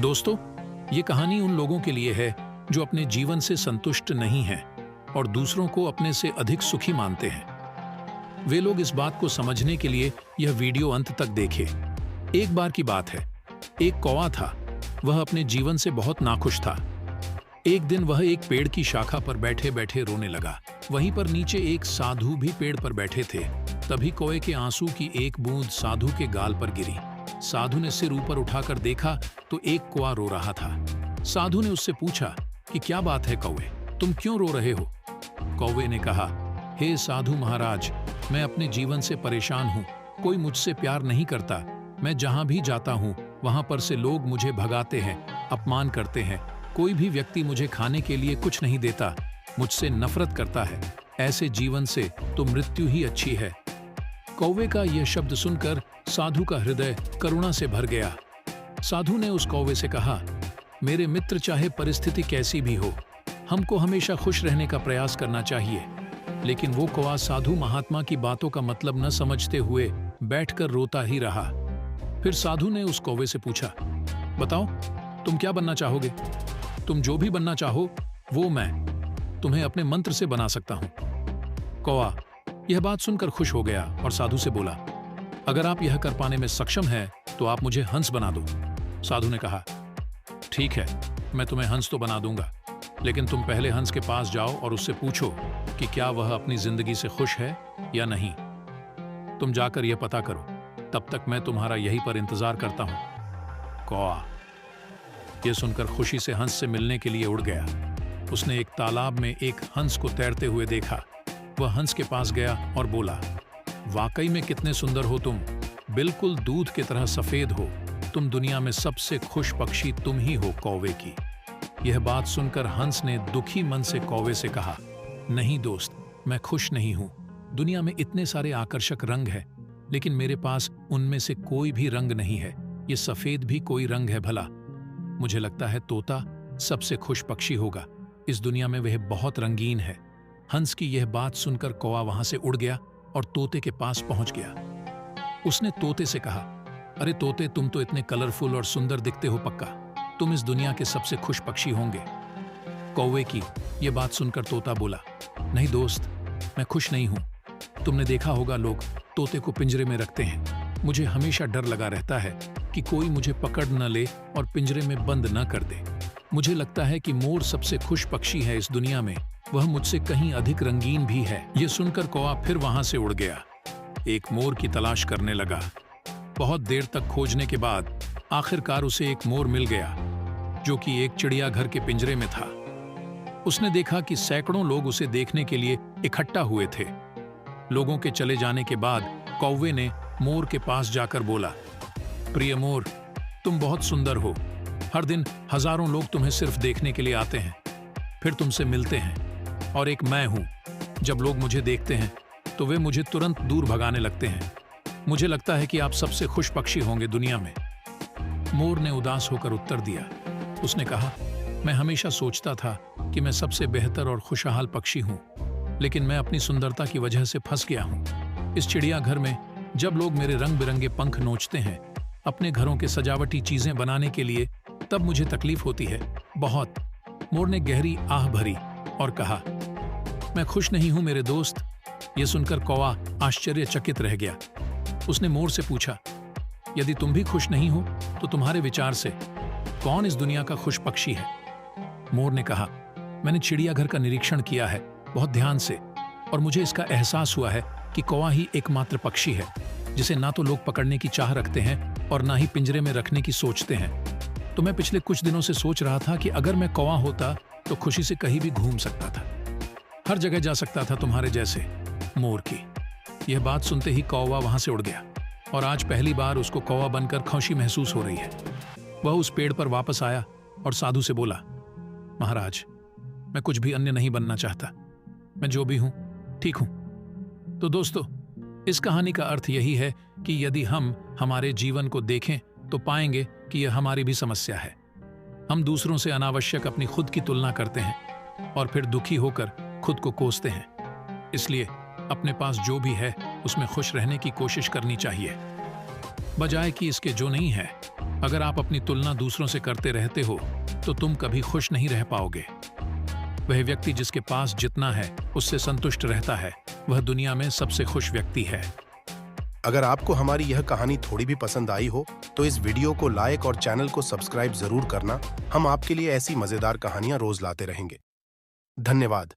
दोस्तों, ये कहानी उन लोगों के लिए है जो अपने जीवन से संतुष्ट नहीं हैं और दूसरों को अपने से अधिक सुखी मानते हैं। वे लोग इस बात को समझने के लिए यह वीडियो अंत तक देखें। एक बार की बात है, एक कौवा था। वह अपने जीवन से बहुत नाखुश था। एक दिन वह एक पेड़ की शाखा पर बैठे बैठे रोने लगा। वहीं पर नीचे एक साधु भी पेड़ पर बैठे थे। तभी कौवे के आंसू की एक बूंद साधु के गाल पर गिरी। साधु ने सिर ऊपर उठाकर देखा तो एक कौवा रो रहा था। साधु ने उससे पूछा कि क्या बात है कौवे, तुम क्यों रो रहे हो? कौवे ने कहा, हे साधु महाराज, मैं अपने जीवन से परेशान हूँ। कोई मुझसे प्यार नहीं करता। मैं जहाँ भी जाता हूँ वहाँ पर से लोग मुझे भगाते हैं, अपमान करते हैं। कोई भी व्यक्ति मुझे खाने के लिए कुछ नहीं देता, मुझसे नफरत करता है। ऐसे जीवन से तो मृत्यु ही अच्छी है। कौवे का यह शब्द सुनकर साधु का हृदय करुणा से भर गया। साधु ने उस कौवे से कहा, मेरे मित्र, चाहे परिस्थिति कैसी भी हो, हमको हमेशा खुश रहने का प्रयास करना चाहिए। लेकिन वो कौवा साधु महात्मा की बातों का मतलब न समझते हुए बैठकर रोता ही रहा। फिर साधु ने उस कौवे से पूछा, बताओ, तुम क्या बनना चाहोगे? तुम जो भी बनना चाहो वो मैं तुम्हें अपने मंत्र से बना सकता हूं। कौवा यह बात सुनकर खुश हो गया और साधु से बोला, अगर आप यह कर पाने में सक्षम हैं तो आप मुझे हंस बना दो। साधु ने कहा, ठीक है, मैं तुम्हें हंस तो बना दूंगा, लेकिन तुम पहले हंस के पास जाओ और उससे पूछो कि क्या वह अपनी जिंदगी से खुश है या नहीं। तुम जाकर यह पता करो, तब तक मैं तुम्हारा यहीं पर इंतजार करता हूं। कौवा यह सुनकर खुशी से हंस से मिलने के लिए उड़ गया। उसने एक तालाब में एक हंस को तैरते हुए देखा। वह हंस के पास गया और बोला, वाकई में कितने सुंदर हो तुम, बिल्कुल दूध की तरह सफेद हो। तुम दुनिया में सबसे खुश पक्षी तुम ही हो कौवे की। यह बात सुनकर हंस ने दुखी मन से कौवे से कहा, नहीं दोस्त, मैं खुश नहीं हूं। दुनिया में इतने सारे आकर्षक रंग हैं, लेकिन मेरे पास उनमें से कोई भी रंग नहीं है। ये सफेद भी कोई रंग है भला? मुझे लगता है तोता सबसे खुश पक्षी होगा। इस दुनिया में वह बहुत रंगीन है। हंस की यह बात सुनकर कौवा वहां से उड़ गया और तोते के पास पहुंच गया। उसने तोते से कहा, अरे तोते, तुम तो इतने कलरफुल और सुंदर दिखते हो, पक्का तुम इस दुनिया के सबसे खुश पक्षी होंगे। कौवे की यह बात सुनकर तोता बोला, नहीं दोस्त, मैं खुश नहीं हूं। तुमने देखा होगा लोग तोते को पिंजरे में रखते हैं। मुझे हमेशा डर लगा रहता है कि कोई मुझे पकड़ न ले और पिंजरे में बंद न कर दे। मुझे लगता है कि मोर सबसे खुश पक्षी है इस दुनिया में। वह मुझसे कहीं अधिक रंगीन भी है। यह सुनकर कौवा फिर वहां से उड़ गया। एक मोर की तलाश करने लगा। बहुत देर तक खोजने के बाद आखिरकार उसे एक मोर मिल गया, जो कि एक चिड़ियाघर के पिंजरे में था। उसने देखा कि सैकड़ों लोग उसे देखने के लिए इकट्ठा हुए थे। लोगों के चले जाने के बाद कौवे ने मोर के पास जाकर बोला, प्रिय मोर, तुम बहुत सुंदर हो। हर दिन हजारों लोग तुम्हें सिर्फ देखने के लिए आते हैं, फिर तुमसे मिलते हैं। और एक मैं हूं, जब लोग मुझे देखते हैं तो वे मुझे तुरंत दूर भगाने लगते हैं। मुझे लगता है कि आप सबसे खुश पक्षी होंगे दुनिया में। मोर ने उदास होकर उत्तर दिया। उसने कहा, मैं हमेशा सोचता था कि मैं सबसे बेहतर और खुशहाल पक्षी हूं, लेकिन मैं अपनी सुंदरता की वजह से फंस गया हूं। इस चिड़ियाघर में जब लोग मेरे रंग बिरंगे पंख नोचते हैं अपने घरों के सजावटी चीजें बनाने के लिए, तब मुझे तकलीफ होती है, बहुत। मोर ने गहरी आह भरी और कहा, मैं खुश नहीं हूं मेरे दोस्त। यह सुनकर कौवा आश्चर्यचकित रह गया। उसने मोर से पूछा, यदि तुम भी खुश नहीं हो तो तुम्हारे विचार से कौन इस दुनिया का खुश पक्षी है? मोर ने कहा, मैंने चिड़ियाघर का निरीक्षण किया है बहुत ध्यान से, और मुझे इसका एहसास हुआ है कि कौवा ही एकमात्र पक्षी है जिसे ना तो लोग पकड़ने की चाह रखते हैं और ना ही पिंजरे में रखने की सोचते हैं। तो मैं पिछले कुछ दिनों से सोच रहा था कि अगर मैं कौवा होता तो खुशी से कहीं भी घूम सकता था, हर जगह जा सकता था तुम्हारे जैसे। मोर की यह बात सुनते ही कौवा वहां से उड़ गया और आज पहली बार उसको कौवा बनकर खुशी महसूस हो रही है। वह उस पेड़ पर वापस आया और साधु से बोला, महाराज, मैं कुछ भी अन्य नहीं बनना चाहता। मैं जो भी हूं ठीक हूं। तो दोस्तों, इस कहानी का अर्थ यही है कि यदि हम हमारे जीवन को देखें तो पाएंगे कि यह हमारी भी समस्या है। हम दूसरों से अनावश्यक अपनी खुद की तुलना करते हैं और फिर दुखी होकर खुद को कोसते हैं। इसलिए अपने पास जो भी है उसमें खुश रहने की कोशिश करनी चाहिए, बजाय कि इसके जो नहीं है अगर आप अपनी तुलना दूसरों से करते रहते हो तो तुम कभी खुश नहीं रह पाओगे। वह व्यक्ति जिसके पास जितना है उससे संतुष्ट रहता है, वह दुनिया में सबसे खुश व्यक्ति है। अगर आपको हमारी यह कहानी थोड़ी भी पसंद आई हो तो इस वीडियो को लाइक और चैनल को सब्सक्राइब जरूर करना। हम आपके लिए ऐसी मजेदार कहानियां रोज लाते रहेंगे। धन्यवाद।